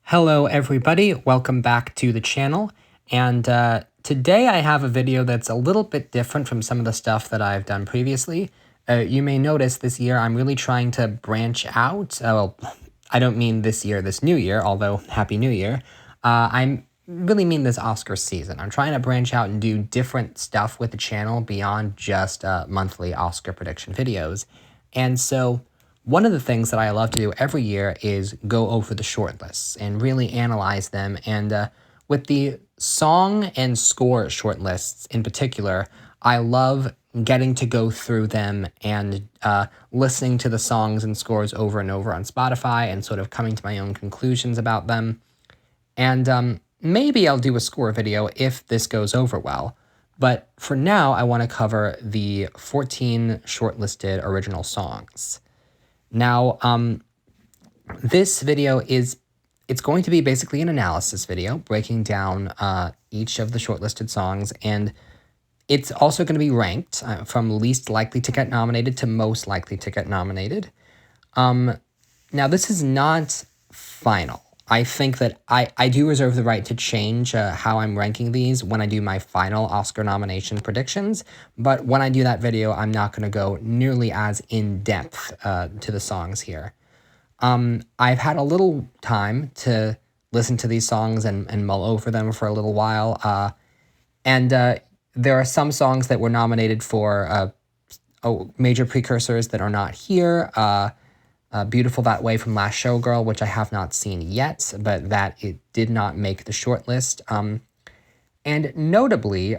Hello everybody, welcome back to the channel, and today I have a video that's a little bit different from some of the stuff that I've done previously. You may notice this year I'm really trying to branch out. Well, I don't mean this year, this new year, although Happy New Year. I really mean this Oscar season. I'm trying to branch out and do different stuff with the channel beyond just monthly Oscar prediction videos. And so one of the things that I love to do every year is go over the shortlists and really analyze them. And with the song and score shortlists in particular, I love getting to go through them and listening to the songs and scores over and over on Spotify and sort of coming to my own conclusions about them. And maybe I'll do a score video if this goes over well. But for now, I want to cover the 14 shortlisted original songs. Now, this video it's going to be basically an analysis video, breaking down each of the shortlisted songs, and it's also going to be ranked from least likely to get nominated to most likely to get nominated. Now, this is not final. I think that I do reserve the right to change how I'm ranking these when I do my final Oscar nomination predictions, but when I do that video, I'm not going to go nearly as in-depth to the songs here. I've had a little time to listen to these songs and mull over them for a little while, and there are some songs that were nominated for major precursors that are not here. Beautiful That Way from Last Showgirl, which I have not seen yet, but that it did not make the shortlist. And notably,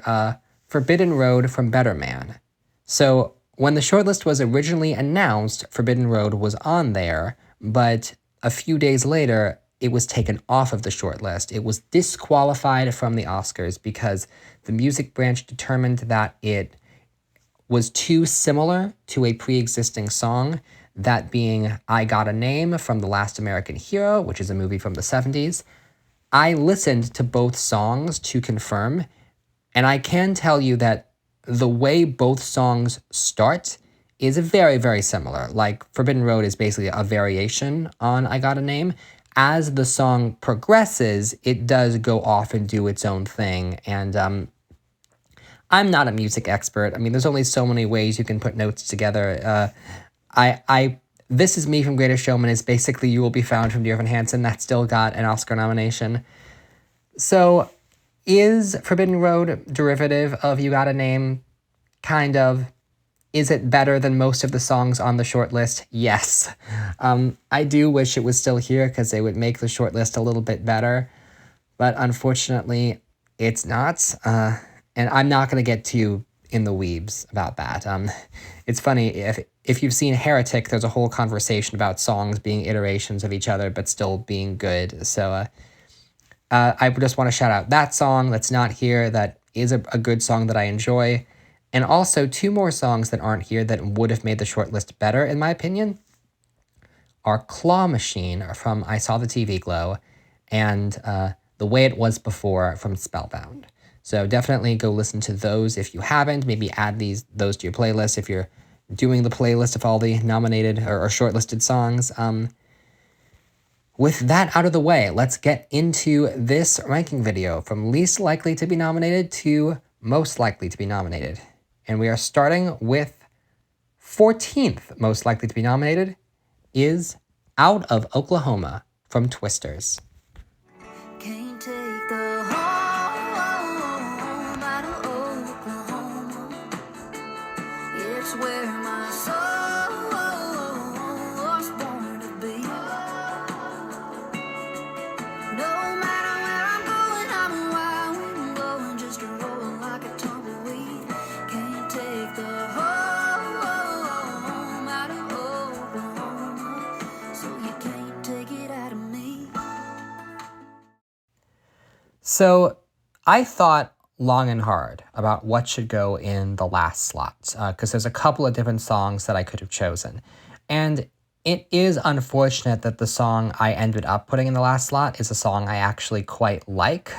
Forbidden Road from Better Man. So when the shortlist was originally announced, Forbidden Road was on there, but a few days later, it was taken off of the shortlist. It was disqualified from the Oscars because the music branch determined that it was too similar to a pre-existing song, that being I Got a Name from The Last American Hero, which is a movie from the 70s. I listened to both songs to confirm, and I can tell you that the way both songs start is very, very similar. Like, Forbidden Road is basically a variation on I Got a Name. As the song progresses, it does go off and do its own thing, and I'm not a music expert. I mean, there's only so many ways you can put notes together. This Is Me from Greatest Showman is basically You Will Be Found from Dear Evan Hansen. That still got an Oscar nomination. So is Forbidden Road derivative of You Got a Name? Kind of. Is it better than most of the songs on the shortlist? Yes. I do wish it was still here because they would make the shortlist a little bit better. But unfortunately, it's not. And I'm not going to get too in the weebs about that. It's funny, if you've seen Heretic, there's a whole conversation about songs being iterations of each other but still being good. So I just want to shout out that song that's not here, that is a good song that I enjoy. And also, two more songs that aren't here that would have made the shortlist better, in my opinion, are Claw Machine from I Saw the TV Glow and The Way It Was Before from Spellbound. So definitely go listen to those if you haven't. Maybe add those to your playlist if you're doing the playlist of all the nominated or shortlisted songs. With that out of the way, let's get into this ranking video from least likely to be nominated to most likely to be nominated. And we are starting with 14th most likely to be nominated is Out of Oklahoma from Twisters. Can't take the home out of Oklahoma. It's where my soul was born to be. No matter where I'm going, I'm a wild wind blowing, just a rolling like a tumbleweed. Can't take the home out of Oklahoma, so you can't take it out of me. So I thought long and hard about what should go in the last slot, because there's a couple of different songs that I could have chosen. And it is unfortunate that the song I ended up putting in the last slot is a song I actually quite like.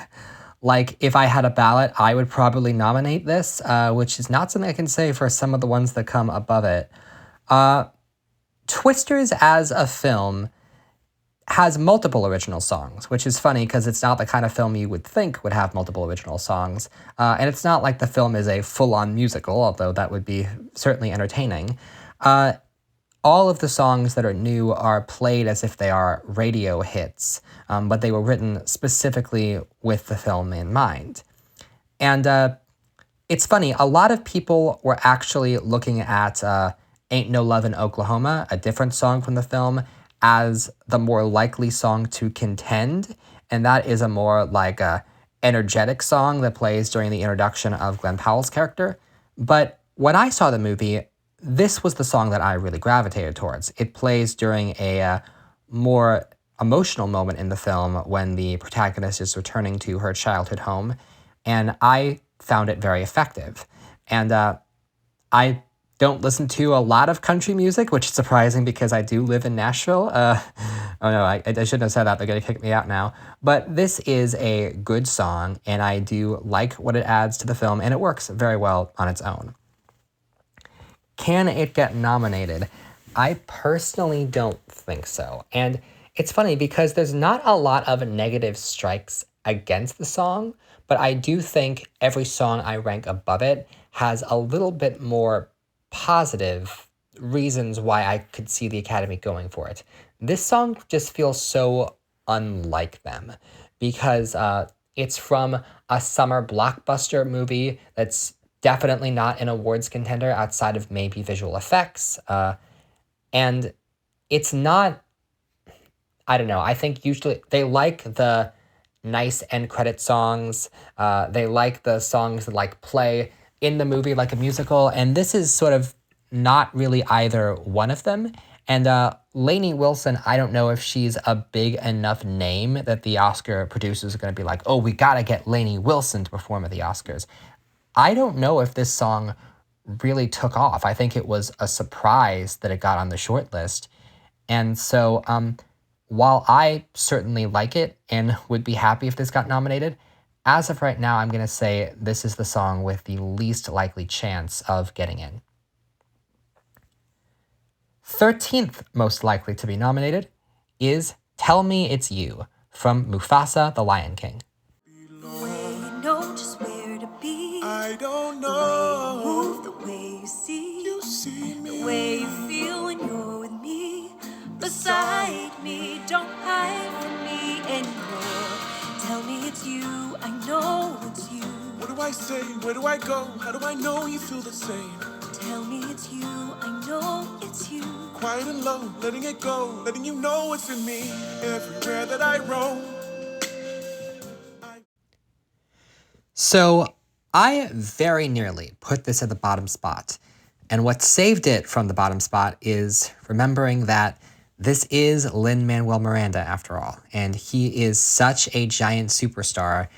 Like, if I had a ballot, I would probably nominate this, which is not something I can say for some of the ones that come above it. Twisters as a film, has multiple original songs, which is funny because it's not the kind of film you would think would have multiple original songs. And it's not like the film is a full-on musical, although that would be certainly entertaining. All of the songs that are new are played as if they are radio hits, but they were written specifically with the film in mind. And it's funny, a lot of people were actually looking at Ain't No Love in Oklahoma, a different song from the film, as the more likely song to contend, and that is a more like a energetic song that plays during the introduction of Glenn Powell's character. But when I saw the movie, this was the song that I really gravitated towards. It plays during a more emotional moment in the film when the protagonist is returning to her childhood home, and I found it very effective. And I don't listen to a lot of country music, which is surprising because I do live in Nashville. Oh no, I shouldn't have said that. They're going to kick me out now. But this is a good song, and I do like what it adds to the film, and it works very well on its own. Can it get nominated? I personally don't think so. And it's funny because there's not a lot of negative strikes against the song, but I do think every song I rank above it has a little bit more positive reasons why I could see the Academy going for it. This song just feels so unlike them because it's from a summer blockbuster movie that's definitely not an awards contender outside of maybe visual effects. And it's not, I don't know, I think usually they like the nice end credit songs. They like the songs that like play in the movie like a musical, and this is sort of not really either one of them. And Lainey Wilson, I don't know if she's a big enough name that the Oscar producers are going to be like, oh, we got to get Lainey Wilson to perform at the Oscars. I don't know if this song really took off. I think it was a surprise that it got on the shortlist. And so while I certainly like it and would be happy if this got nominated, as of right now, I'm going to say this is the song with the least likely chance of getting in. 13th most likely to be nominated is Tell Me It's You from Mufasa, the Lion King. The way you know just where to be. I don't The way know. you move, the way you see. You see me. The way you feel when you're with me. Beside me, don't hide from me anymore. Tell me it's you, I know it's you. What do I say? Where do I go? How do I know you feel the same? Tell me it's you, I know it's you. Quiet and low, letting it go, letting you know it's in me. Everywhere that I roam. So I very nearly put this at the bottom spot. And what saved it from the bottom spot is remembering that this is Lin-Manuel Miranda after all. And he is such a giant superstar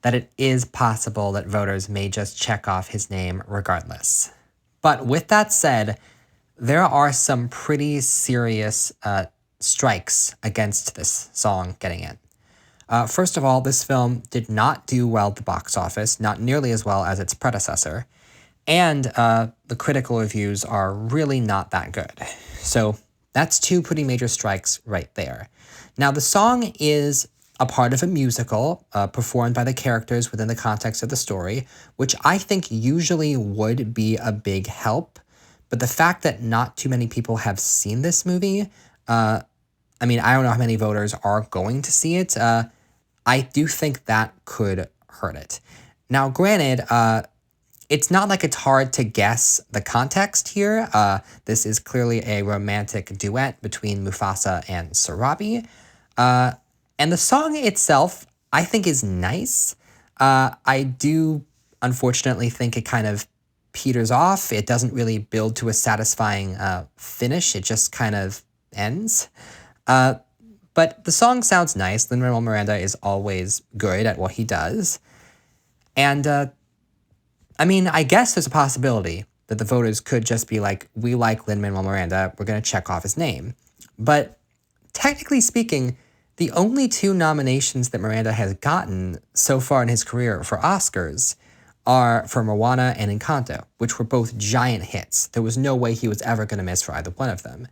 that it is possible that voters may just check off his name regardless. But with that said, there are some pretty serious strikes against this song getting in. First of all, this film did not do well at the box office, not nearly as well as its predecessor, and the critical reviews are really not that good. So that's two pretty major strikes right there. Now, the song is a part of a musical performed by the characters within the context of the story, which I think usually would be a big help. But the fact that not too many people have seen this movie, I mean, I don't know how many voters are going to see it. I do think that could hurt it. Now, granted, it's not like it's hard to guess the context here. This is clearly a romantic duet between Mufasa and Sarabi. And the song itself, I think, is nice. I do, unfortunately, think it kind of peters off. It doesn't really build to a satisfying finish. It just kind of ends. But the song sounds nice. Lin-Manuel Miranda is always good at what he does. And, I mean, I guess there's a possibility that the voters could just be like, we like Lin-Manuel Miranda, we're going to check off his name. But technically speaking, the only two nominations that Miranda has gotten so far in his career for Oscars are for Moana and Encanto, which were both giant hits. There was no way he was ever going to miss for either one of them.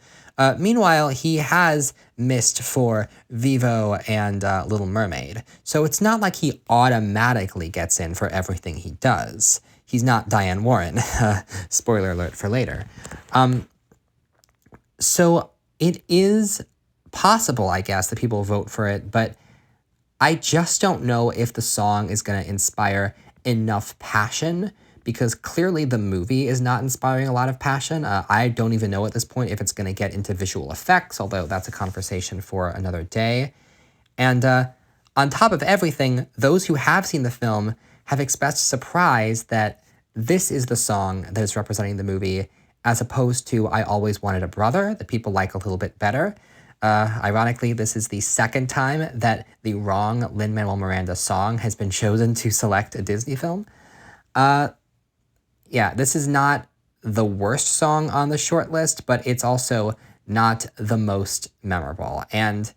Meanwhile, he has missed for Vivo and Little Mermaid, so it's not like he automatically gets in for everything he does. He's not Diane Warren. Spoiler alert for later. So it is possible, I guess, that people vote for it, but I just don't know if the song is going to inspire enough passion, because clearly the movie is not inspiring a lot of passion. I don't even know at this point if it's going to get into visual effects, although that's a conversation for another day. And on top of everything, those who have seen the film have expressed surprise that this is the song that is representing the movie, as opposed to I Always Wanted a Brother, that people like a little bit better. Ironically, this is the second time that the wrong Lin-Manuel Miranda song has been chosen to select a Disney film. Yeah, this is not the worst song on the short list, but it's also not the most memorable. And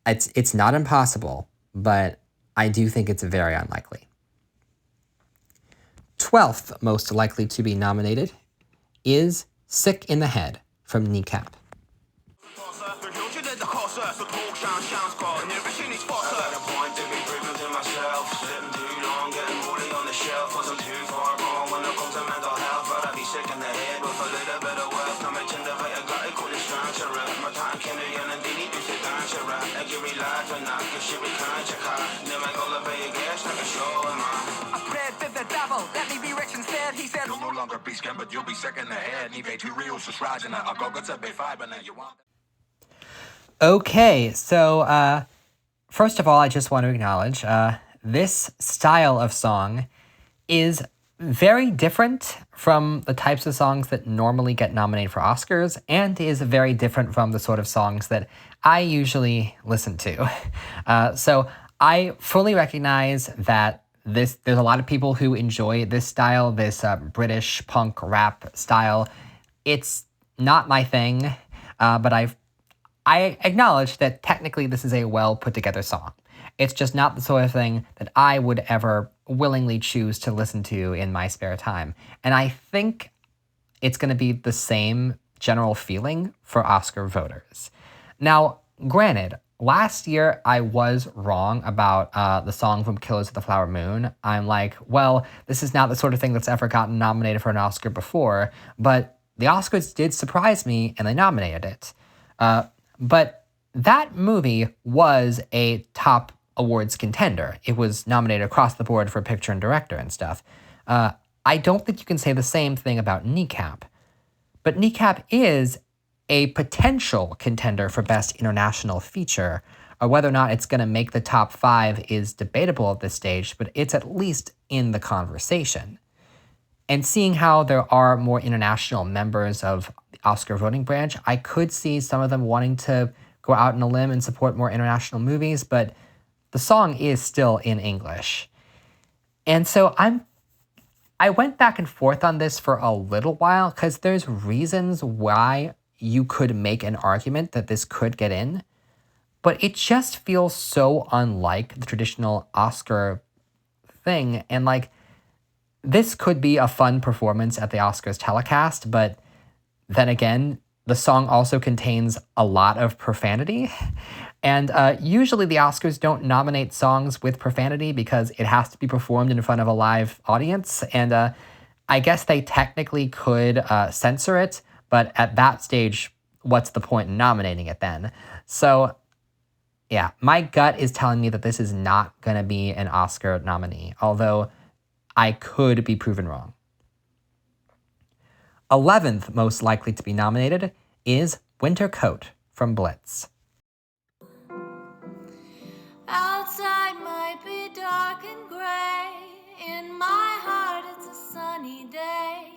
it's not impossible, but I do think it's very unlikely. 12th most likely to be nominated is Sick in the Head from Kneecap. Let me be rich instead. He said, you'll no longer be scammed, but you'll be second ahead. Ni pay 2 reals to strides and I'll go to pay 5 and you want. Okay, so first of all, I just want to acknowledge this style of song is very different from the types of songs that normally get nominated for Oscars, and is very different from the sort of songs that I usually listen to. So I fully recognize that there's a lot of people who enjoy this style, this British punk rap style. It's not my thing, but I acknowledge that technically this is a well put together song. It's just not the sort of thing that I would ever willingly choose to listen to in my spare time. And I think it's going to be the same general feeling for Oscar voters. Now, granted, last year I was wrong about the song from Killers of the Flower Moon. I'm like, well, this is not the sort of thing that's ever gotten nominated for an Oscar before, but the Oscars did surprise me and they nominated it. But that movie was a top awards contender. It was nominated across the board for picture and director and stuff. I don't think you can say the same thing about Kneecap. But Kneecap is a potential contender for Best International Feature. Whether or not it's going to make the top 5 is debatable at this stage, but it's at least in the conversation. And seeing how there are more international members of the Oscar voting branch, I could see some of them wanting to go out on a limb and support more international movies, but the song is still in English. And so I went back and forth on this for a little while, because there's reasons why you could make an argument that this could get in, but it just feels so unlike the traditional Oscar thing. And like, this could be a fun performance at the Oscars telecast, but then again, the song also contains a lot of profanity. And usually the Oscars don't nominate songs with profanity because it has to be performed in front of a live audience. And I guess they technically could censor it, but at that stage, what's the point in nominating it then? So yeah, my gut is telling me that this is not going to be an Oscar nominee, although I could be proven wrong. 11th most likely to be nominated is Winter Coat from Blitz. Outside might be dark and gray. In my heart, it's a sunny day.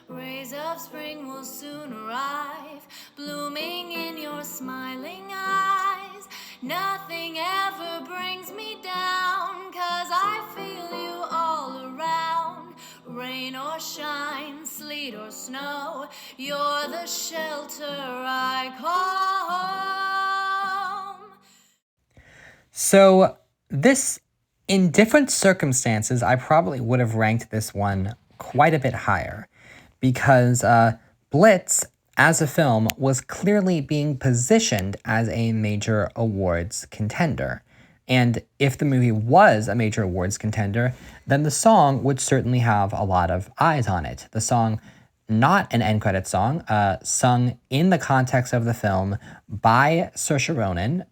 Rays of spring will soon arrive, blooming in your smiling eyes. Nothing ever brings me down, 'cause I feel you all around. Rain or shine, sleet or snow, you're the shelter I call home. So this In different circumstances, I probably would have ranked this one quite a bit higher because Blitz, as a film, was clearly being positioned as a major awards contender. And if the movie was a major awards contender, then the song would certainly have a lot of eyes on it. The song, not an end credit song, sung in the context of the film by Saoirse Ronan.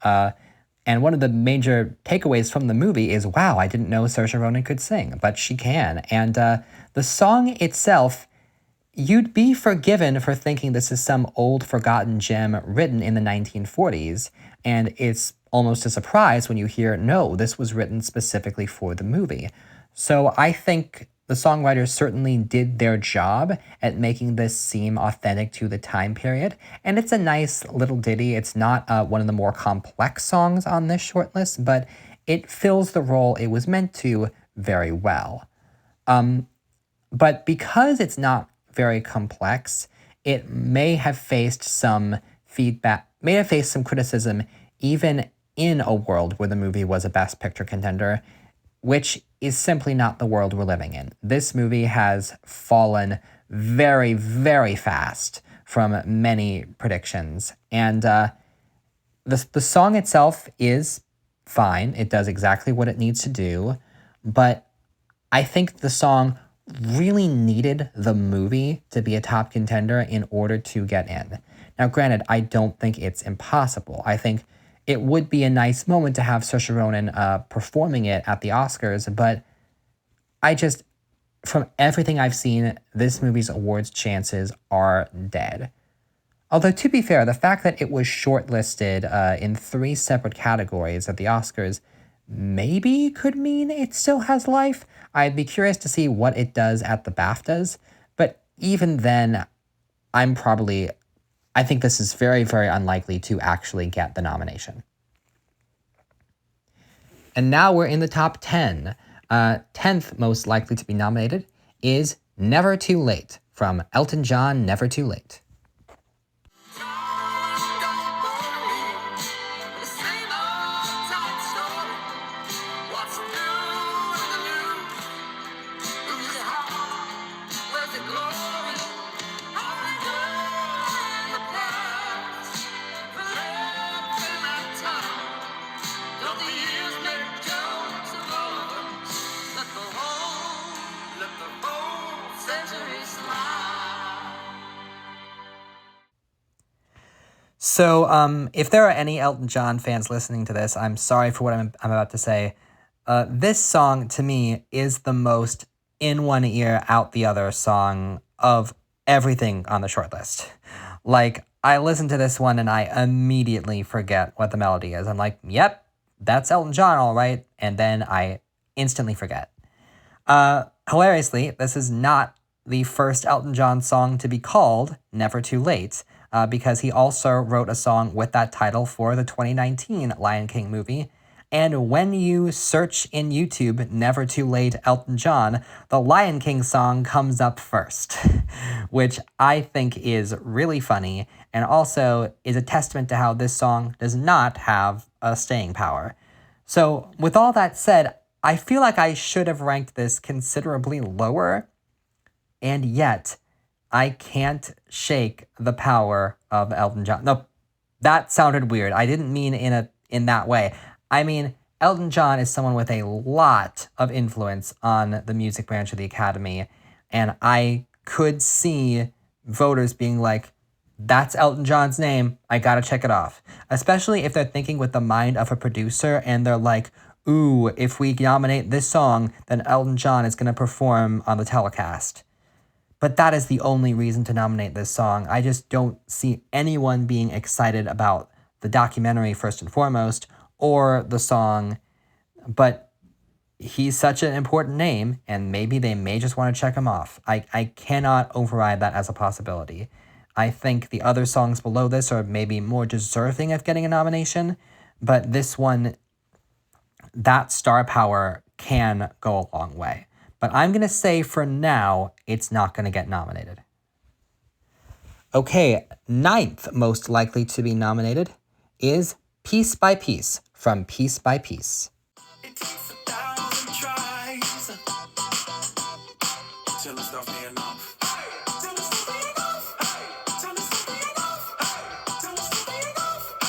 And one of the major takeaways from the movie is, wow, I didn't know Saoirse Ronan could sing, but she can. And the song itself, you'd be forgiven for thinking this is some old forgotten gem written in the 1940s, and it's almost a surprise when you hear, no, this was written specifically for the movie. So I think the songwriters certainly did their job at making this seem authentic to the time period, and it's a nice little ditty. It's not one of the more complex songs on this shortlist, but it fills the role it was meant to very well. But because it's not very complex, it may have faced some feedback, may have faced some criticism, even in a world where the movie was a Best Picture contender, which is simply not the world we're living in. This movie has fallen very, very fast from many predictions. And the song itself is fine. It does exactly what it needs to do. But I think the song really needed the movie to be a top contender in order to get in. Now, granted, I don't think it's impossible. I think it would be a nice moment to have Saoirse Ronan performing it at the Oscars, but from everything I've seen, this movie's awards chances are dead. Although, to be fair, the fact that it was shortlisted in 3 separate categories at the Oscars maybe could mean it still has life. I'd be curious to see what it does at the BAFTAs, but even then, I think this is very, very unlikely to actually get the nomination. And now we're in the top 10. 10th most likely to be nominated is Never Too Late from Elton John, Never Too Late. So, if there are any Elton John fans listening to this, I'm sorry for what I'm about to say. This song, to me, is the most in one ear, out the other song of everything on the shortlist. Like, I listen to this one and I immediately forget what the melody is. I'm like, yep, that's Elton John, all right. And then I instantly forget. Hilariously, this is not the first Elton John song to be called Never Too Late, because he also wrote a song with that title for the 2019 Lion King movie. And when you search in YouTube, Never Too Late Elton John, the Lion King song comes up first, which I think is really funny and also is a testament to how this song does not have a staying power. So with all that said, I feel like I should have ranked this considerably lower, and yet I can't shake the power of Elton John. No, that sounded weird. I didn't mean in that way. I mean, Elton John is someone with a lot of influence on the music branch of the Academy, and I could see voters being like, that's Elton John's name, I gotta check it off. Especially if they're thinking with the mind of a producer and they're like, ooh, if we nominate this song, then Elton John is gonna perform on the telecast. But that is the only reason to nominate this song. I just don't see anyone being excited about the documentary first and foremost, or the song, but he's such an important name, and maybe they may just want to check him off. I cannot override that as a possibility. I think the other songs below this are maybe more deserving of getting a nomination, but this one, that star power can go a long way. But I'm going to say for now, it's not going to get nominated. Okay, 9th most likely to be nominated is Piece by Piece from Piece by Piece. It takes 1,000 stuff me enough. Tell me something enough. Tell me something enough. Tell me something enough.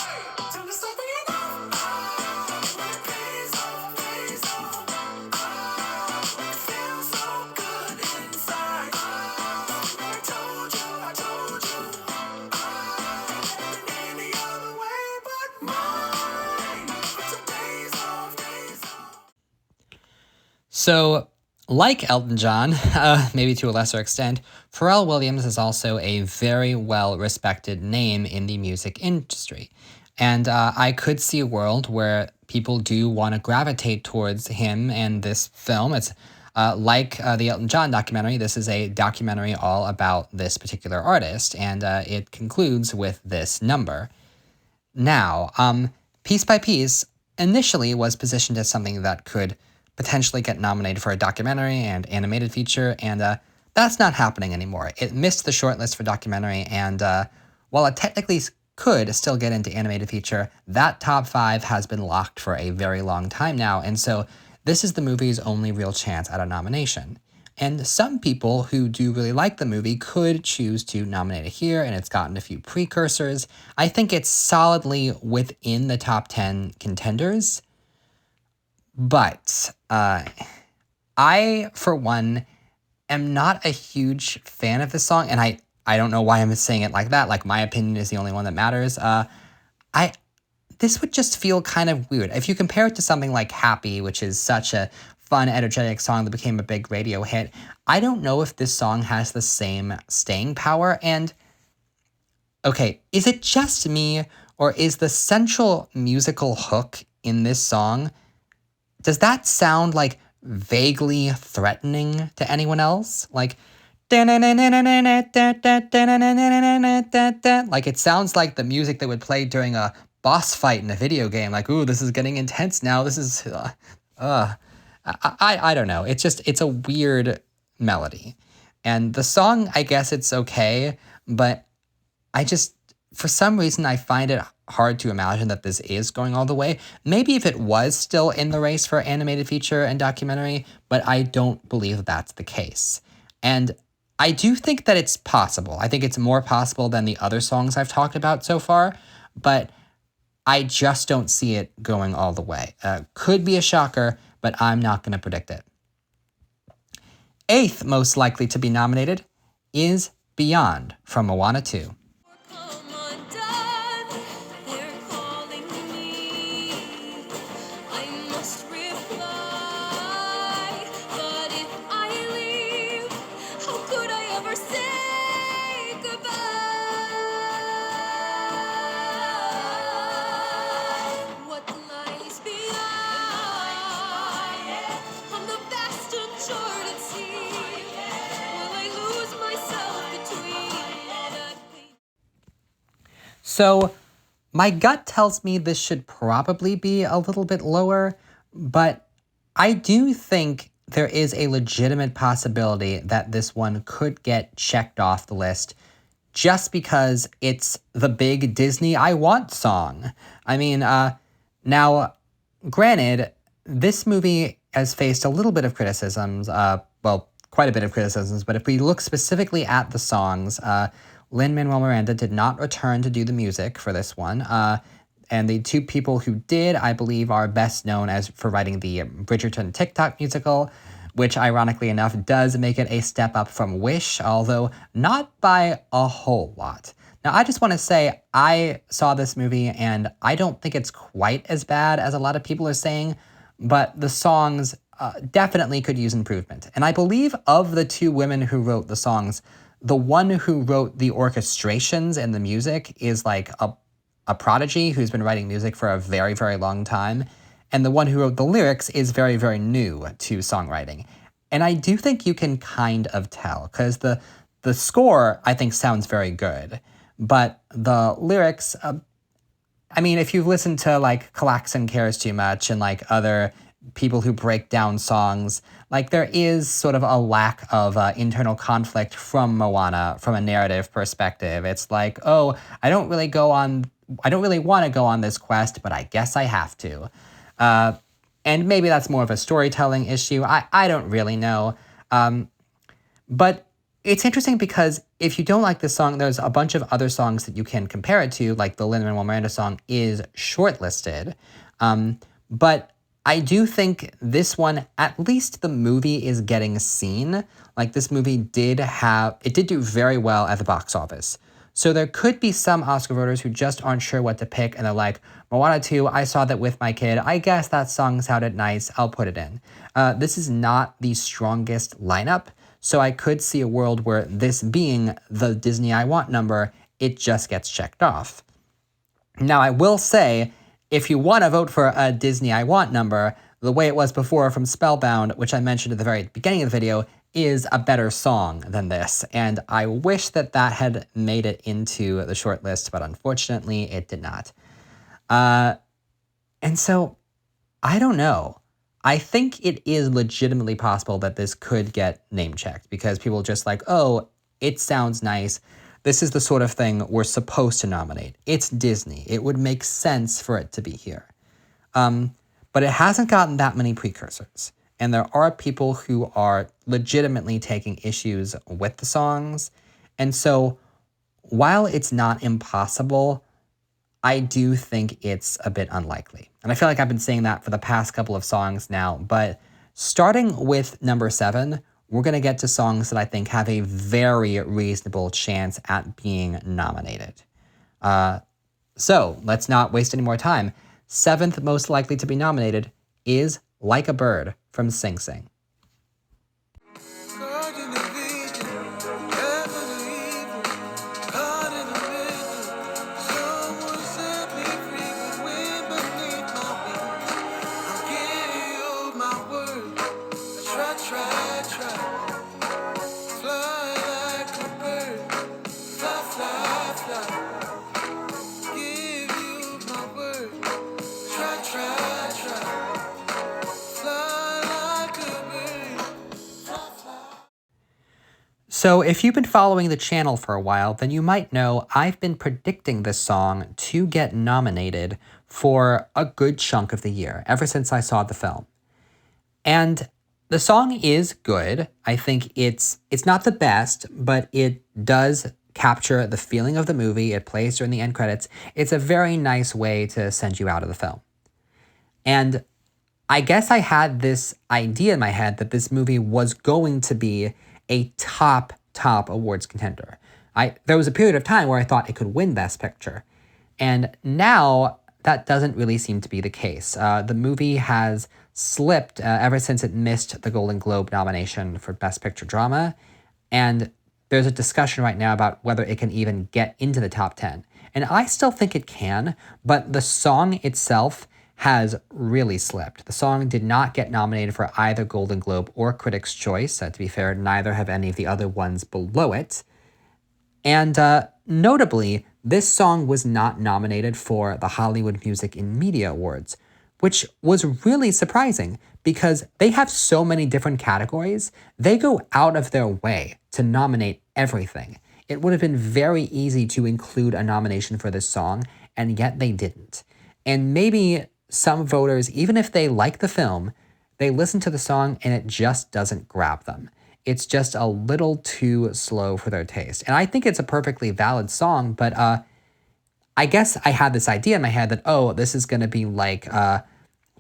Tell me something enough. When it pays off, pays off. When it feels so good inside. I told you, I told you. Any other way but mine. But some days off, days off. So, like Elton John, maybe to a lesser extent, Pharrell Williams is also a very well-respected name in the music industry. And I could see a world where people do want to gravitate towards him and this film. It's like the Elton John documentary. This is a documentary all about this particular artist, and it concludes with this number. Now, Piece by Piece initially was positioned as something that could potentially get nominated for a documentary and animated feature, and that's not happening anymore. It missed the shortlist for documentary, and while it technically could still get into animated feature, that top 5 has been locked for a very long time now, and so this is the movie's only real chance at a nomination. And some people who do really like the movie could choose to nominate it here, and it's gotten a few precursors. I think it's solidly within the top 10 contenders, but I, for one, am not a huge fan of this song, and I don't know why I'm saying it like that. Like, my opinion is the only one that matters. This would just feel kind of weird. If you compare it to something like Happy, which is such a fun, energetic song that became a big radio hit, I don't know if this song has the same staying power. And, okay, is it just me, or is the central musical hook in this song, does that sound like vaguely threatening to anyone else? Like, like it sounds like the music that would play during a boss fight in a video game. Like, ooh, this is getting intense now. This is, I don't know. It's a weird melody. And the song, I guess it's okay, but for some reason, I find it hard to imagine that this is going all the way. Maybe if it was still in the race for animated feature and documentary, but I don't believe that that's the case. And I do think that it's possible. I think it's more possible than the other songs I've talked about so far, but I just don't see it going all the way. Could be a shocker, but I'm not going to predict it. 8th most likely to be nominated is Beyond from Moana 2. Come undone, they're calling me. I must reply, but if I leave, how could I ever say goodbye? What lies beyond? On the vast uncharted sea, will I lose myself between? So my gut tells me this should probably be a little bit lower, but I do think there is a legitimate possibility that this one could get checked off the list just because it's the big Disney I Want song. I mean, now, granted, this movie has faced a little bit of criticisms, well, quite a bit of criticisms, but if we look specifically at the songs, Lin-Manuel Miranda did not return to do the music for this one, and the 2 people who did, I believe, are best known as for writing the Bridgerton TikTok musical, which ironically enough does make it a step up from Wish, although not by a whole lot. Now, I just want to say I saw this movie and I don't think it's quite as bad as a lot of people are saying, but the songs definitely could use improvement. And I believe of the 2 women who wrote the songs, the one who wrote the orchestrations and the music is like a prodigy who's been writing music for a very, very long time. And the one who wrote the lyrics is very, very new to songwriting. And I do think you can kind of tell, because the score, I think, sounds very good. But the lyrics, I mean, if you've listened to, like, Klaxon Cares Too Much and, like, other people who break down songs, like, there is sort of a lack of internal conflict from Moana from a narrative perspective. It's like, oh, I don't really want to go on this quest, but I guess I have to. And maybe that's more of a storytelling issue. I don't really know. But it's interesting because if you don't like this song, there's a bunch of other songs that you can compare it to, like the Lin-Manuel Miranda song is shortlisted. But I do think this one, at least the movie is getting seen. Like this movie did do very well at the box office. So there could be some Oscar voters who just aren't sure what to pick, and they're like, Moana 2, I saw that with my kid. I guess that song sounded nice. I'll put it in. This is not the strongest lineup, so I could see a world where this being the Disney I Want number, it just gets checked off. Now, I will say, if you want to vote for a Disney I Want number, the way it was before from Spellbound, which I mentioned at the very beginning of the video, is a better song than this, and I wish that that had made it into the shortlist, but unfortunately it did not. And so, I don't know. I think it is legitimately possible that this could get name checked because people are just like, oh, it sounds nice. This is the sort of thing we're supposed to nominate. It's Disney. It would make sense for it to be here. But it hasn't gotten that many precursors. And there are people who are legitimately taking issues with the songs. And so while it's not impossible, I do think it's a bit unlikely. And I feel like I've been saying that for the past couple of songs now. But starting with number 7, we're going to get to songs that I think have a very reasonable chance at being nominated. So let's not waste any more time. 7th most likely to be nominated is Like a Bird from Sing Sing. Caught in a vision, heaven or evil, caught in the middle. Someone set me free, but wind beneath my wings. I'll give you my word. I try. Fly like a bird, fly. Give you my word. Try. Fly like a bird, fly. So if you've been following the channel for a while, then you might know I've been predicting this song to get nominated for a good chunk of the year, ever since I saw the film. And the song is good. I think it's not the best, but it does capture the feeling of the movie. It plays during the end credits. It's a very nice way to send you out of the film. And I guess I had this idea in my head that this movie was going to be a top awards contender. There was a period of time where I thought it could win Best Picture. And now that doesn't really seem to be the case. The movie has slipped ever since it missed the Golden Globe nomination for Best Picture Drama. And there's a discussion right now about whether it can even get into the top 10. And I still think it can, but the song itself has really slipped. The song did not get nominated for either Golden Globe or Critics' Choice. To be fair, neither have any of the other ones below it. And notably, this song was not nominated for the Hollywood Music and Media Awards, which was really surprising because they have so many different categories. They go out of their way to nominate everything. It would have been very easy to include a nomination for this song, and yet they didn't. And maybe some voters, even if they like the film, they listen to the song and it just doesn't grab them. It's just a little too slow for their taste. And I think it's a perfectly valid song, but I guess I had this idea in my head that, oh, this is going to be like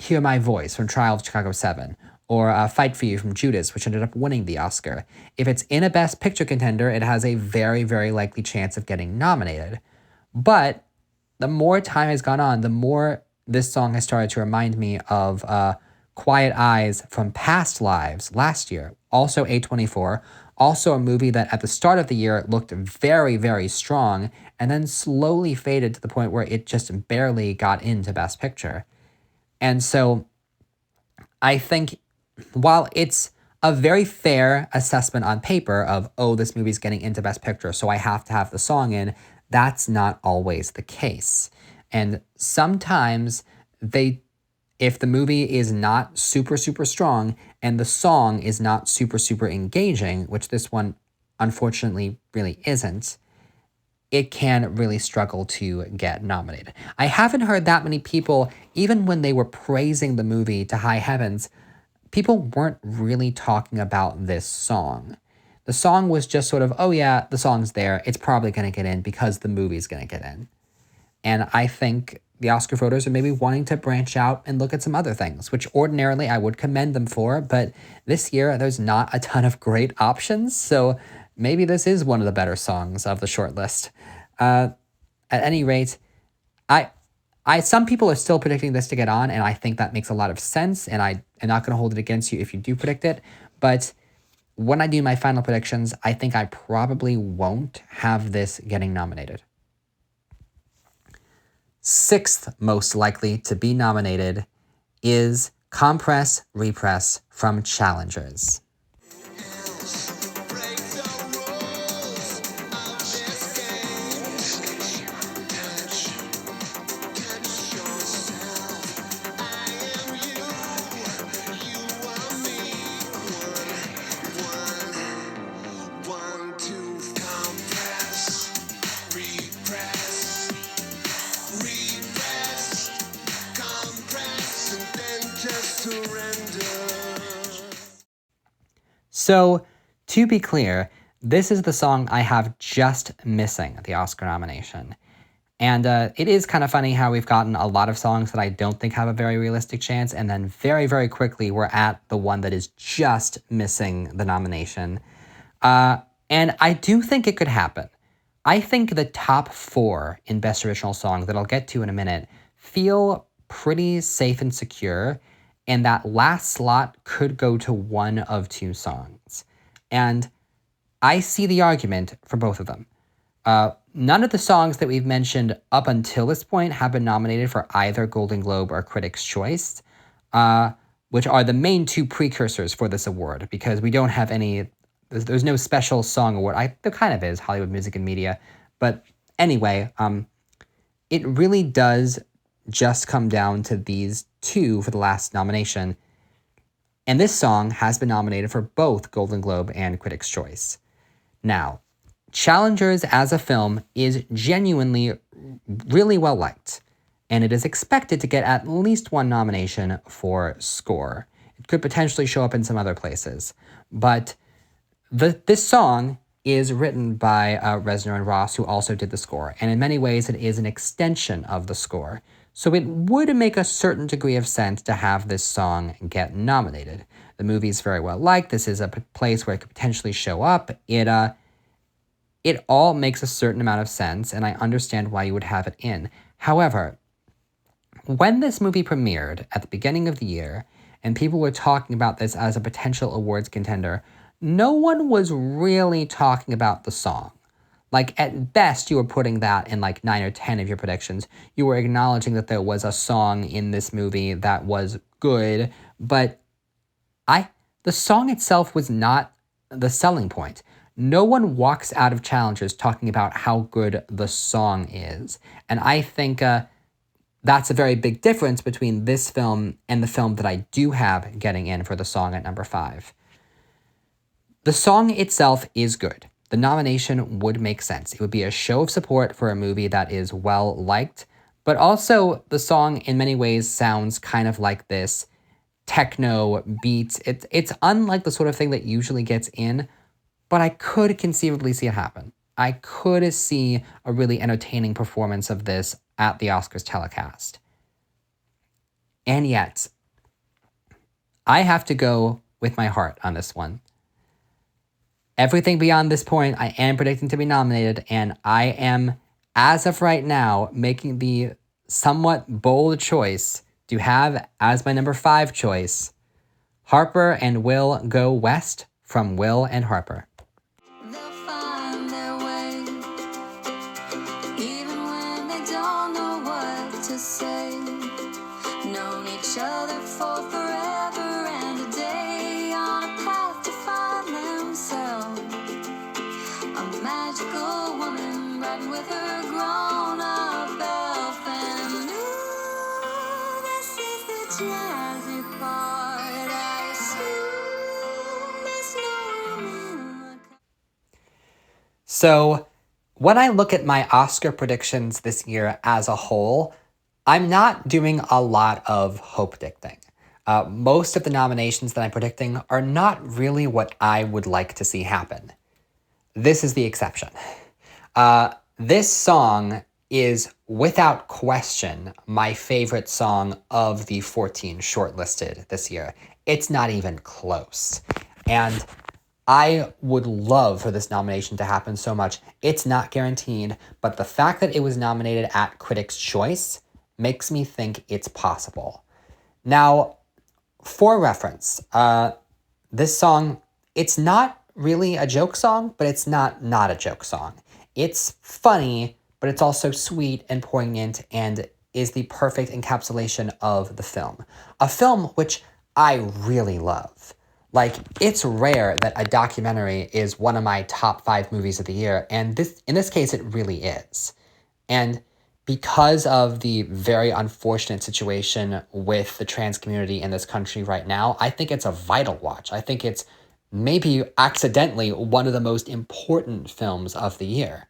Hear My Voice from Trial of Chicago 7, or Fight for You from Judas, which ended up winning the Oscar. If it's in a Best Picture contender, it has a very, very likely chance of getting nominated. But the more time has gone on, the more this song has started to remind me of Quiet Eyes from Past Lives last year, also A24, also a movie that at the start of the year looked very, very strong, and then slowly faded to the point where it just barely got into Best Picture. And so I think while it's a very fair assessment on paper of, oh, this movie's getting into Best Picture, so I have to have the song in, that's not always the case. And sometimes if the movie is not super, super strong and the song is not super, super engaging, which this one unfortunately really isn't, it can really struggle to get nominated. I haven't heard that many people, even when they were praising the movie to high heavens, people weren't really talking about this song. The song was just sort of, oh yeah, the song's there. It's probably going to get in because the movie's going to get in. And I think the Oscar voters are maybe wanting to branch out and look at some other things, which ordinarily I would commend them for. But this year, there's not a ton of great options. So maybe this is one of the better songs of the shortlist. At any rate, some people are still predicting this to get on, and I think that makes a lot of sense. And I am not going to hold it against you if you do predict it. But when I do my final predictions, I think I probably won't have this getting nominated. Sixth most likely to be nominated is Compress Repress from Challengers. So, to be clear, this is the song I have just missing the Oscar nomination. And it is kind of funny how we've gotten a lot of songs that I don't think have a very realistic chance, and then very, very quickly we're at the one that is just missing the nomination. And I do think it could happen. I think the top 4 in Best Original Song that I'll get to in a minute feel pretty safe and secure, and that last slot could go to one of 2 songs. And I see the argument for both of them. None of the songs that we've mentioned up until this point have been nominated for either Golden Globe or Critics' Choice, which are the main 2 precursors for this award, because we don't have any, there's no special song award. There kind of is, Hollywood Music and Media. But anyway, it really does just come down to these 2 for the last nomination. And this song has been nominated for both Golden Globe and Critics' Choice. Now, Challengers as a film is genuinely really well liked, and it is expected to get at least 1 nomination for score. It could potentially show up in some other places. But this song is written by Reznor and Ross, who also did the score, and in many ways it is an extension of the score. So it would make a certain degree of sense to have this song get nominated. The movie is very well liked. This is a place where it could potentially show up. It all makes a certain amount of sense, and I understand why you would have it in. However, when this movie premiered at the beginning of the year, and people were talking about this as a potential awards contender, no one was really talking about the song. Like, at best, you were putting that in like 9 or 10 of your predictions. You were acknowledging that there was a song in this movie that was good, but the song itself was not the selling point. No one walks out of Challengers talking about how good the song is. And I think that's a very big difference between this film and the film that I do have getting in for the song at number 5. The song itself is good. The nomination would make sense. It would be a show of support for a movie that is well liked, but also the song in many ways sounds kind of like this techno beats. It's unlike the sort of thing that usually gets in, but I could conceivably see it happen. I could see a really entertaining performance of this at the Oscars telecast. And yet, I have to go with my heart on this one. Everything beyond this point, I am predicting to be nominated, and I am, as of right now, making the somewhat bold choice to have as my number 5 choice, Harper and Will Go West from Will and Harper. They'll find their way, even when they don't know what to say. Known each other for forever and a day, on a path to find themselves. A magical woman riding with her grown-up elf, and ooh, this is the jazzy part. I assume there's no room in the So, when I look at my Oscar predictions this year as a whole, I'm not doing a lot of hope predicting. Most of the nominations that I'm predicting are not really what I would like to see happen. this is the exception. This song is, without question, my favorite song of the 14 shortlisted this year. It's not even close. And I would love for this nomination to happen so much. It's not guaranteed, but the fact that it was nominated at Critics' Choice makes me think it's possible. Now, for reference, this song, it's not really a joke song, but it's not a joke song. It's funny, but it's also sweet and poignant and is the perfect encapsulation of the film. A film which I really love. Like, it's rare that a documentary is one of my top 5 movies of the year, and in this case, it really is. And because of the very unfortunate situation with the trans community in this country right now, I think it's a vital watch. I think it's maybe accidentally one of the most important films of the year.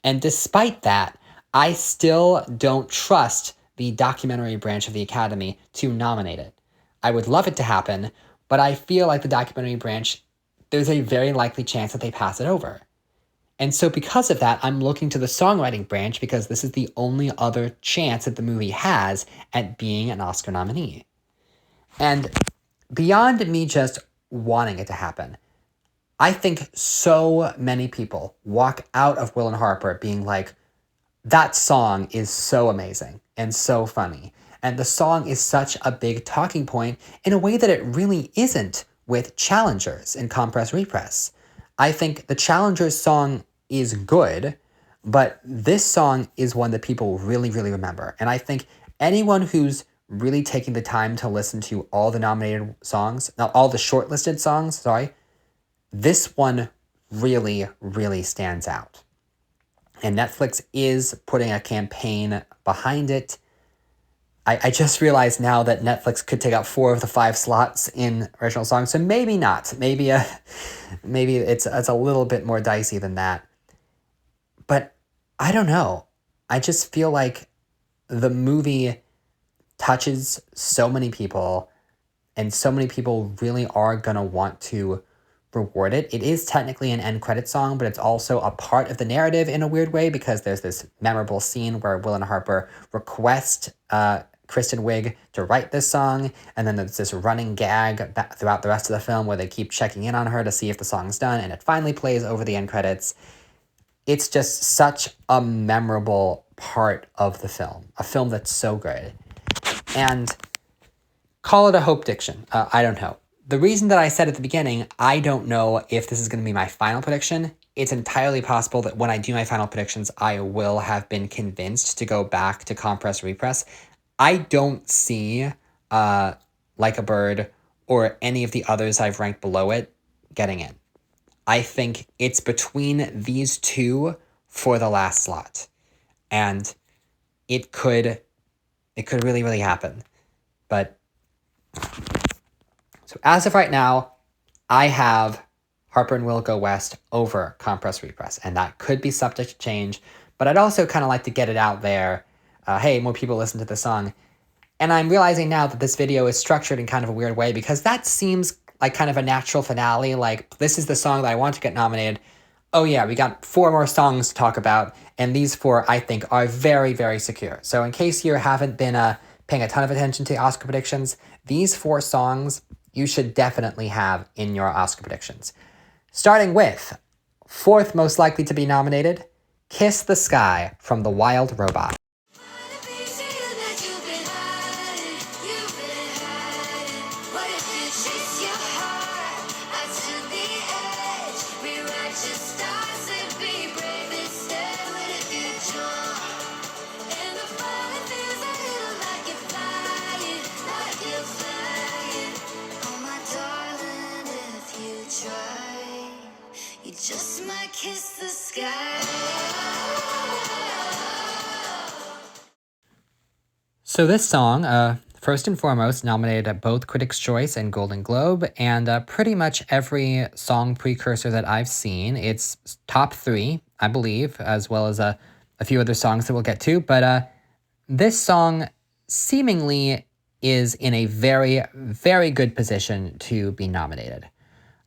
And despite that, I still don't trust the documentary branch of the Academy to nominate it. I would love it to happen, but I feel like the documentary branch, there's a very likely chance that they pass it over. And so because of that, I'm looking to the songwriting branch because this is the only other chance that the movie has at being an Oscar nominee. And beyond me just wanting it to happen, I think so many people walk out of Will and Harper being like, that song is so amazing and so funny. And the song is such a big talking point in a way that it really isn't with Challengers in Compress Repress. I think the Challengers song is good, but this song is one that people really, really remember. And I think anyone who's really taking the time to listen to all the nominated songs, not all the shortlisted songs, sorry, this one really, really stands out. And Netflix is putting a campaign behind it. I just realized now that Netflix could take out 4 of the 5 slots in original songs, so maybe not. Maybe it's a little bit more dicey than that. But I don't know. I just feel like the movie touches so many people, and so many people really are gonna want to reward it. It is technically an end credit song, but it's also a part of the narrative in a weird way because there's this memorable scene where Will and Harper request Kristen Wiig to write this song, and then there's this running gag throughout the rest of the film where they keep checking in on her to see if the song's done, and it finally plays over the end credits. It's just such a memorable part of the film, a film that's so good. And call it a hope diction. I don't know. The reason that I said at the beginning, I don't know if this is going to be my final prediction, it's entirely possible that when I do my final predictions, I will have been convinced to go back to Compress Repress. I don't see Like a Bird or any of the others I've ranked below it getting in. I think it's between these two for the last slot. And it could really, really happen. But so as of right now, I have Harper and Will Go West over Compress Repress, and that could be subject to change, but I'd also kind of like to get it out there. Hey, more people listen to the song. And I'm realizing now that this video is structured in kind of a weird way because that seems like kind of a natural finale, like this is the song that I want to get nominated. Oh yeah, we got 4 more songs to talk about, and these 4, I think, are very, very secure. So in case you haven't been paying a ton of attention to Oscar predictions, these 4 songs you should definitely have in your Oscar predictions. Starting with 4th most likely to be nominated, Kiss the Sky from The Wild Robot. You just might kiss the sky. So this song, first and foremost, nominated at both Critics' Choice and Golden Globe, and pretty much every song precursor that I've seen. It's top 3, I believe, as well as a few other songs that we'll get to. But this song seemingly is in a very, very good position to be nominated.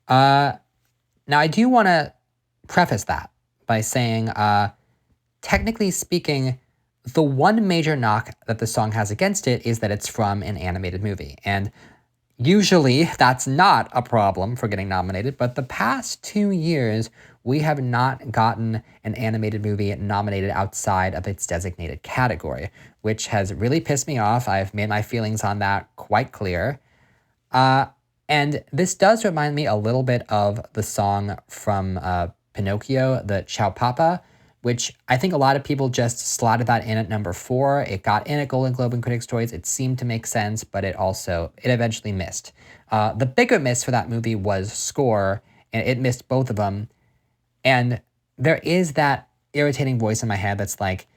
Now, I do want to preface that by saying, technically speaking, the one major knock that the song has against it is that it's from an animated movie. And usually that's not a problem for getting nominated, but the past 2 years, we have not gotten an animated movie nominated outside of its designated category, which has really pissed me off. I've made my feelings on that quite clear. And this does remind me a little bit of the song from Pinocchio, the Ciao Papa, which I think a lot of people just slotted that in at number 4. It got in at Golden Globe and Critics' Choice. It seemed to make sense, but it eventually missed. The bigger miss for that movie was score, and it missed both of them. And there is that irritating voice in my head that's like,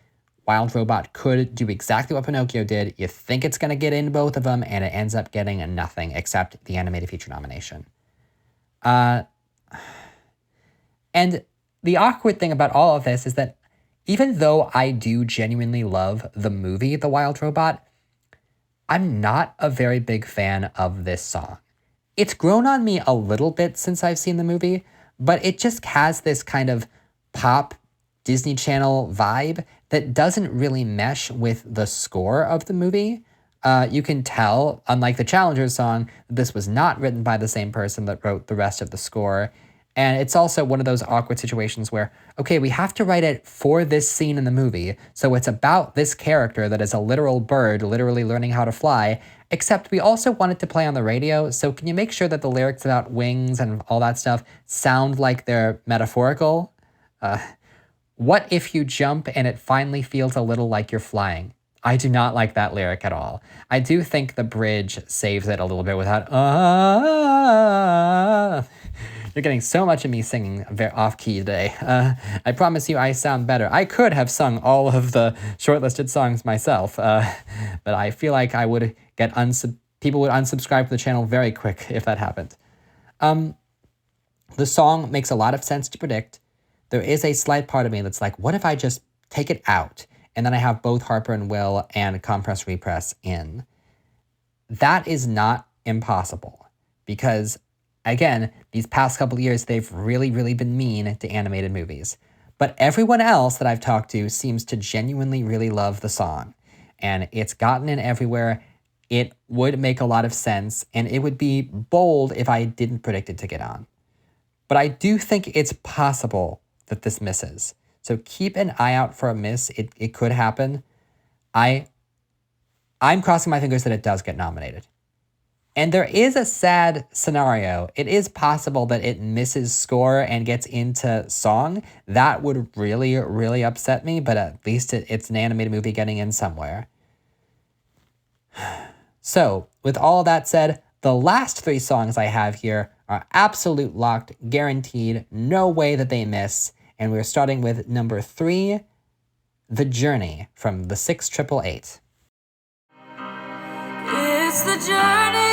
Wild Robot could do exactly what Pinocchio did. You think it's going to get in both of them, and it ends up getting nothing except the animated feature nomination. And the awkward thing about all of this is that even though I do genuinely love the movie The Wild Robot, I'm not a very big fan of this song. It's grown on me a little bit since I've seen the movie, but it just has this kind of pop Disney Channel vibe that doesn't really mesh with the score of the movie. You can tell, unlike the Challengers song, this was not written by the same person that wrote the rest of the score. And it's also one of those awkward situations where, okay, we have to write it for this scene in the movie, so it's about this character that is a literal bird literally learning how to fly, except we also want it to play on the radio, so can you make sure that the lyrics about wings and all that stuff sound like they're metaphorical? What if you jump and it finally feels a little like you're flying? I do not like that lyric at all. I do think the bridge saves it a little bit without, You're getting so much of me singing very off-key today. I promise you I sound better. I could have sung all of the shortlisted songs myself, but I feel like I would get people would unsubscribe to the channel very quick if that happened. The song makes a lot of sense to predict. There is a slight part of me that's like, what if I just take it out, and then I have both Harper and Will and Compress Repress in? That is not impossible, because again, these past couple of years, they've really, really been mean to animated movies. But everyone else that I've talked to seems to genuinely really love the song. And it's gotten in everywhere. It would make a lot of sense, and it would be bold if I didn't predict it to get on. But I do think it's possible that this misses. So keep an eye out for a miss. It could happen. I'm crossing my fingers that it does get nominated. And there is a sad scenario. It is possible that it misses score and gets into song. That would really, really upset me, but at least it's an animated movie getting in somewhere. So, with all that said, the last 3 songs I have here are absolute locked, guaranteed, no way that they miss. And we're starting with number 3, The Journey from the 68888. It's the journey.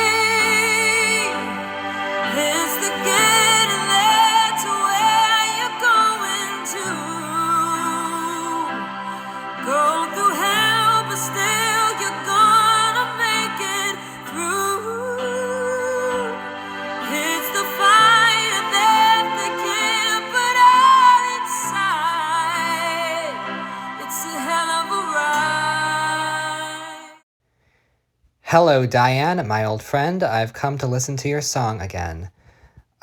It's the getting there to where you're going to. Go through hell, but still you're gonna make it through. It's the fire that they can't put out inside. It's a hell of a ride. Hello, Diane, my old friend. I've come to listen to your song again.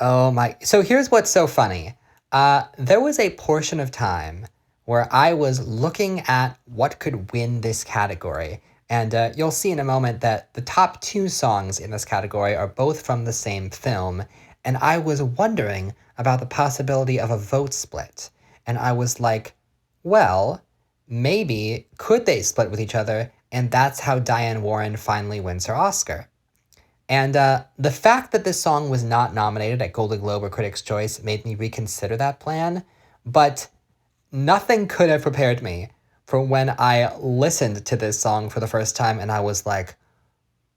Oh my... So here's what's so funny. There was a portion of time where I was looking at what could win this category. And you'll see in a moment that the top 2 songs in this category are both from the same film. And I was wondering about the possibility of a vote split. And I was like, well, maybe could they split with each other? And that's how Diane Warren finally wins her Oscar. And the fact that this song was not nominated at Golden Globe or Critics' Choice made me reconsider that plan, but nothing could have prepared me for when I listened to this song for the first time and I was like,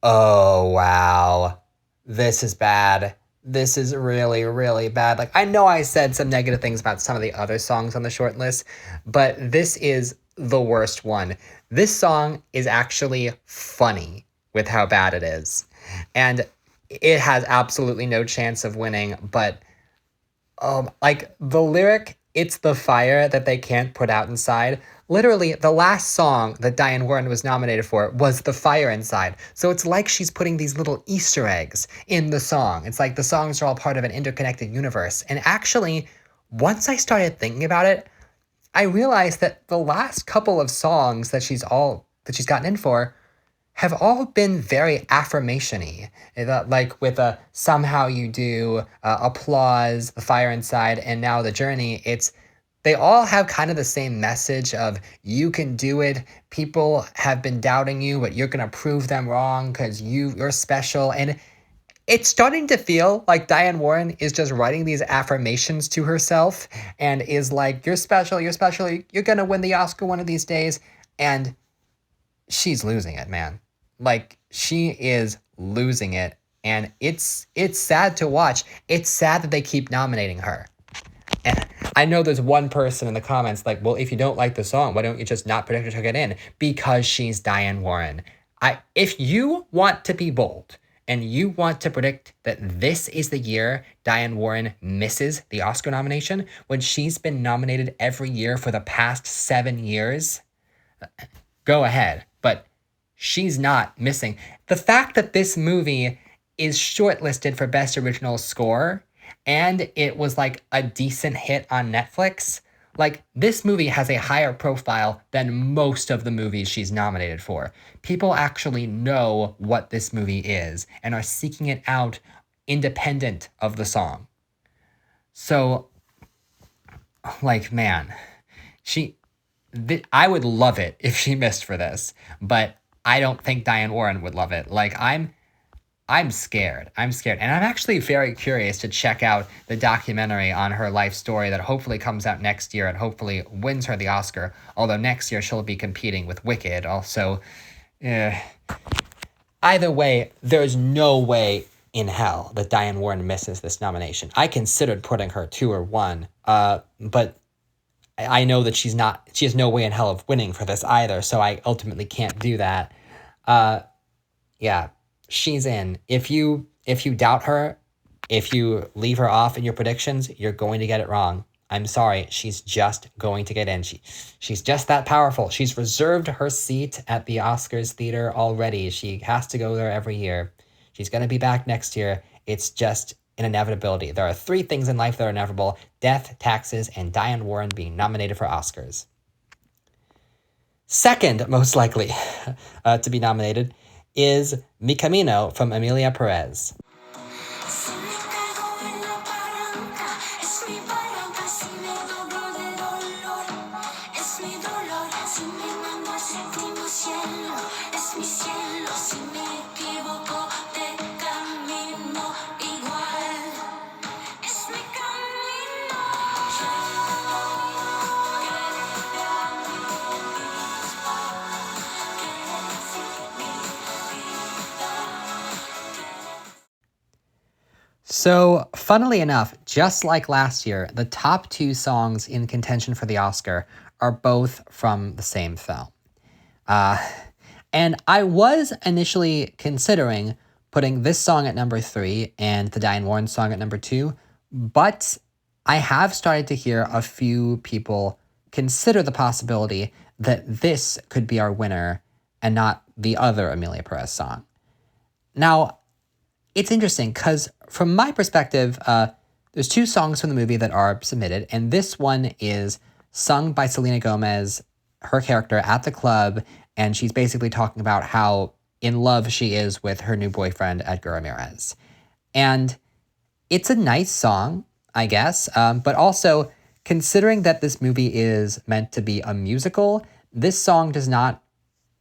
oh, wow, this is bad. This is really, really bad. Like, I know I said some negative things about some of the other songs on the shortlist, but this is the worst one. This song is actually funny with how bad it is. And it has absolutely no chance of winning, but Like the lyric, "It's the fire that they can't put out inside." Literally, the last song that Diane Warren was nominated for was "The Fire Inside." So it's like she's putting these little Easter eggs in the song. It's like the songs are all part of an interconnected universe. And actually, once I started thinking about it, I realized that the last couple of songs that she's gotten in for have all been very affirmation-y. Like with a Somehow You Do, Applause, The Fire Inside, and now The Journey, they all have kind of the same message of you can do it. People have been doubting you, but you're gonna prove them wrong because you're special. And it's starting to feel like Diane Warren is just writing these affirmations to herself and is like, you're special, you're gonna win the Oscar one of these days. And she's losing it, man. Like she is losing it, and it's sad to watch. It's sad that they keep nominating her. And I know there's one person in the comments like, well, if you don't like the song, why don't you just not predict her to get in? Because she's Diane Warren. If you want to be bold and you want to predict that this is the year Diane Warren misses the Oscar nomination when she's been nominated every year for the past 7 years, go ahead. But she's not missing. The fact that this movie is shortlisted for Best Original Score and it was like a decent hit on Netflix, like this movie has a higher profile than most of the movies she's nominated for. People actually know what this movie is and are seeking it out independent of the song. So, like, man, I would love it if she missed for this, but I don't think Diane Warren would love it. Like I'm scared. I'm scared. And I'm actually very curious to check out the documentary on her life story that hopefully comes out next year and hopefully wins her the Oscar. Although next year she'll be competing with Wicked. Also, either way, there's no way in hell that Diane Warren misses this nomination. I considered putting her 2 or 1, but I know that she has no way in hell of winning for this either, so I ultimately can't do that. Yeah, she's in. If you doubt her, if you leave her off in your predictions, you're going to get it wrong. I'm sorry, she's just going to get in. She's just that powerful. She's reserved her seat at the Oscars theater already. She has to go there every year. She's going to be back next year. It's just an inevitability. There are 3 things in life that are inevitable: death, taxes, and Diane Warren being nominated for Oscars. Second most likely to be nominated is Mi Camino from Emilia Perez. Si me caigo en la barranca, es mi barranca. Si me doblo de dolor, es mi dolor. Si me mando al séptimo cielo, es mi cielo. Si me equivoco de camino, igual es mi camino. So, funnily enough, just like last year, the top 2 songs in contention for the Oscar are both from the same film. And I was initially considering putting this song at number 3 and the Diane Warren song at number 2, but I have started to hear a few people consider the possibility that this could be our winner and not the other Emilia Perez song. Now, it's interesting because from my perspective, there's 2 songs from the movie that are submitted, and this one is sung by Selena Gomez, her character at the club, and she's basically talking about how in love she is with her new boyfriend, Edgar Ramirez. And it's a nice song, I guess, but also considering that this movie is meant to be a musical, this song does not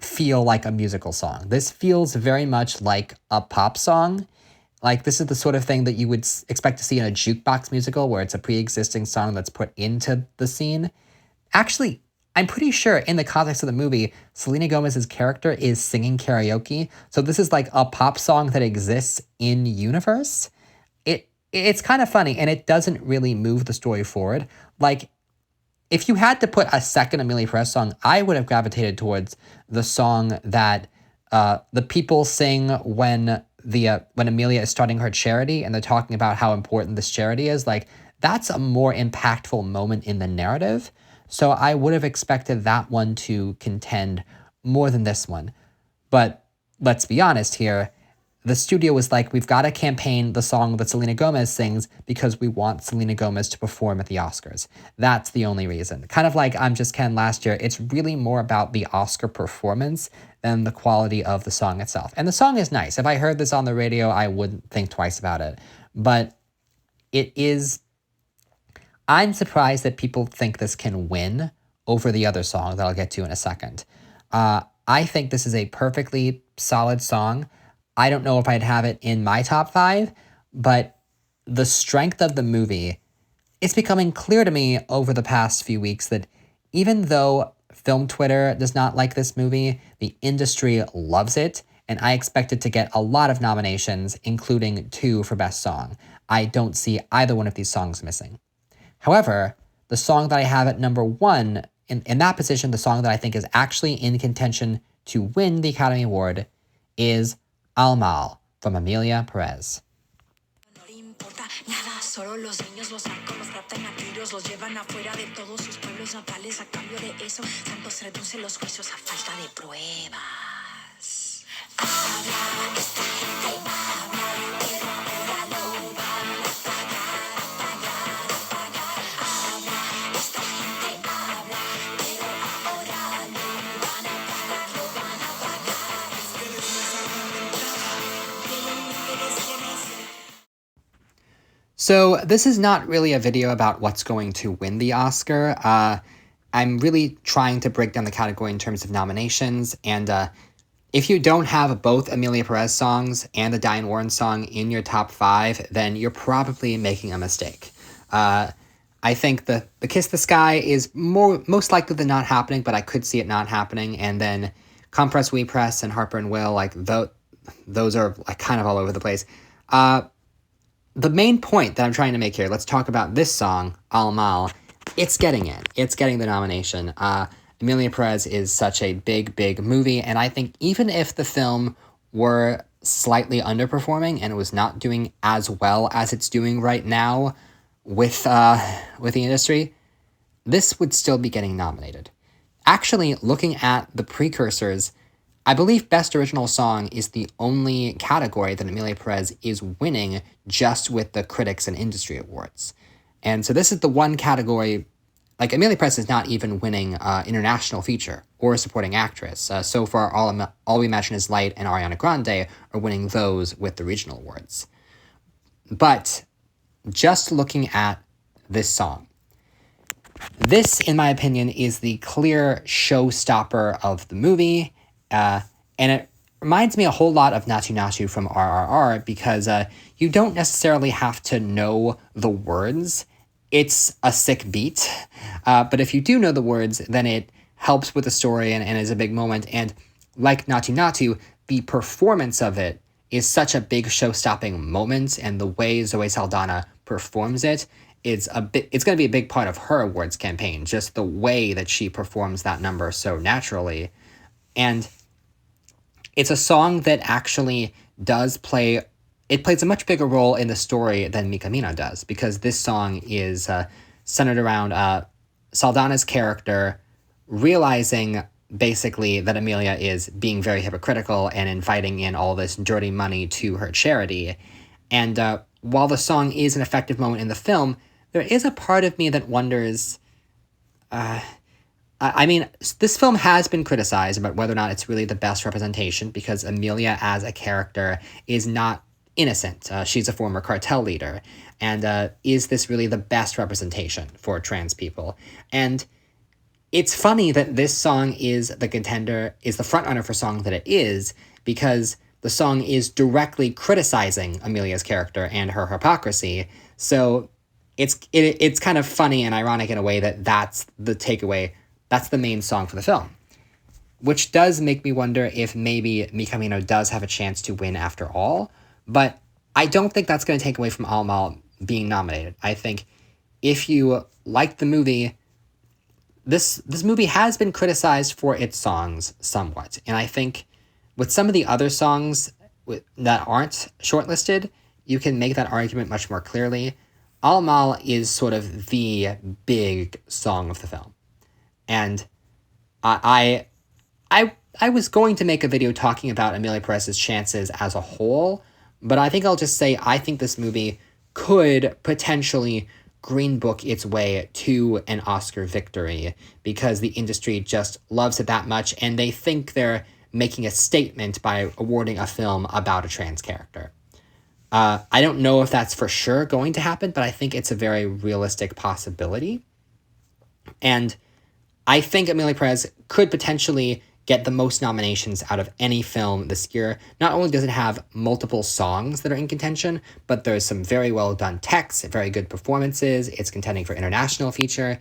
feel like a musical song. This feels very much like a pop song. Like, this is the sort of thing that you would expect to see in a jukebox musical where it's a pre-existing song that's put into the scene. Actually, I'm pretty sure in the context of the movie, Selena Gomez's character is singing karaoke. So this is like a pop song that exists in universe. It's kind of funny, and it doesn't really move the story forward. Like, if you had to put a second Emilia Perez song, I would have gravitated towards the song that the people sing when Amelia is starting her charity and they're talking about how important this charity is. Like, that's a more impactful moment in the narrative. So I would have expected that one to contend more than this one. But let's be honest here. The studio was like, we've got to campaign the song that Selena Gomez sings because we want Selena Gomez to perform at the Oscars. That's the only reason. Kind of like I'm Just Ken last year, it's really more about the Oscar performance than the quality of the song itself. And the song is nice. If I heard this on the radio, I wouldn't think twice about it. But it is, I'm surprised that people think this can win over the other song that I'll get to in a second. I think this is a perfectly solid song. I don't know if I'd have it in my top 5, but the strength of the movie, it's becoming clear to me over the past few weeks that even though film Twitter does not like this movie, the industry loves it, and I expect it to get a lot of nominations, including 2 for Best Song. I don't see either one of these songs missing. However, the song that I have at number 1, in that position, the song that I think is actually in contention to win the Academy Award is Al Mal from Emilia Perez. No le importa nada, solo los niños los sacan, los raptan a tiros, los llevan afuera de todos sus pueblos natales. A cambio de eso, santos reducen los juicios a falta de pruebas. Habla, esta gente habla, pero ahora lo van a pagar. Habla, esta gente habla, pero ahora lo van a pagar. Ustedes no saben de nada, todo el mundo los conoce. So this is not really a video about what's going to win the Oscar. I'm really trying to break down the category in terms of nominations, and if you don't have both Emilia Perez songs and the Diane Warren song in your top 5, then you're probably making a mistake. I think the Kiss the Sky is most likely than not happening, but I could see it not happening, and then Compress We Press and Harper and Will, like those are like kind of all over the place. The main point that I'm trying to make here, let's talk about this song, Al Mal. It's getting it. It's getting the nomination. Emilia Perez is such a big, big movie, and I think even if the film were slightly underperforming and it was not doing as well as it's doing right now with the industry, this would still be getting nominated. Actually, looking at the precursors, I believe Best Original Song is the only category that Emilia Perez is winning just with the Critics and Industry Awards. And so this is the one category, like Emilia Perez is not even winning International Feature or Supporting Actress. So far, All We Imagine Is Light and Ariana Grande are winning those with the regional awards. But just looking at this song, this, in my opinion, is the clear showstopper of the movie. And it reminds me a whole lot of Natu Natu from RRR because you don't necessarily have to know the words. It's a sick beat. But if you do know the words, then it helps with the story and is a big moment. And like Natu Natu, the performance of it is such a big show-stopping moment, and the way Zoe Saldana performs it, it's going to be a big part of her awards campaign, just the way that she performs that number so naturally. And it's a song that actually plays a much bigger role in the story than Mi Camino does, because this song is centered around Saldana's character realizing basically that Emilia is being very hypocritical and inviting in all this dirty money to her charity. And while the song is an effective moment in the film, there is a part of me that wonders, I mean, this film has been criticized about whether or not it's really the best representation because Emilia as a character is not innocent. She's a former cartel leader. And is this really the best representation for trans people? And it's funny that this song is the frontrunner for song that it is, because the song is directly criticizing Emilia's character and her hypocrisy. So it's kind of funny and ironic in a way that that's the takeaway. That's the main song for the film, which does make me wonder if maybe Mi Camino does have a chance to win after all. But I don't think that's going to take away from Al Mal being nominated. I think if you like the movie, this movie has been criticized for its songs somewhat. And I think with some of the other songs that aren't shortlisted, you can make that argument much more clearly. Al is sort of the big song of the film. And I was going to make a video talking about Emilia Perez's chances as a whole, but I think I'll just say I think this movie could potentially green book its way to an Oscar victory because the industry just loves it that much and they think they're making a statement by awarding a film about a trans character. I don't know if that's for sure going to happen, but I think it's a very realistic possibility. And I think Emilia Perez could potentially get the most nominations out of any film this year. Not only does it have multiple songs that are in contention, but there's some very well done text, very good performances. It's contending for international feature.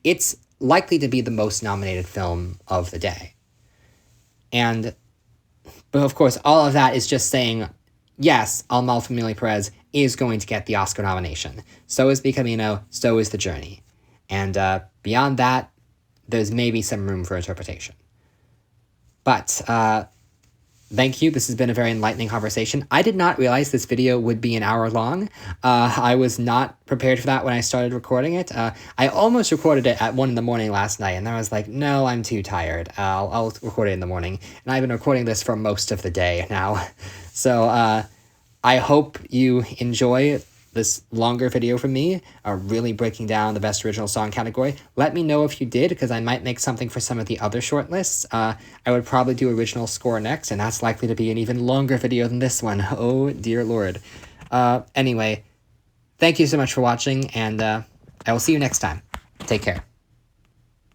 It's likely to be the most nominated film of the day. But of course, all of that is just saying, yes, Al Mal from Emilia Perez is going to get the Oscar nomination. So is Mi Camino, so is The Journey. And beyond that, there's maybe some room for interpretation. But thank you. This has been a very enlightening conversation. I did not realize this video would be an hour long. I was not prepared for that when I started recording it. I almost recorded it at 1 a.m. last night, and then I was like, no, I'm too tired. I'll record it in the morning. And I've been recording this for most of the day now. So I hope you enjoy this longer video from me, really breaking down the best original song category. Let me know if you did, because I might make something for some of the other shortlists. I would probably do original score next, and that's likely to be an even longer video than this one. Oh, dear Lord. Anyway, thank you so much for watching, and I will see you next time. Take care.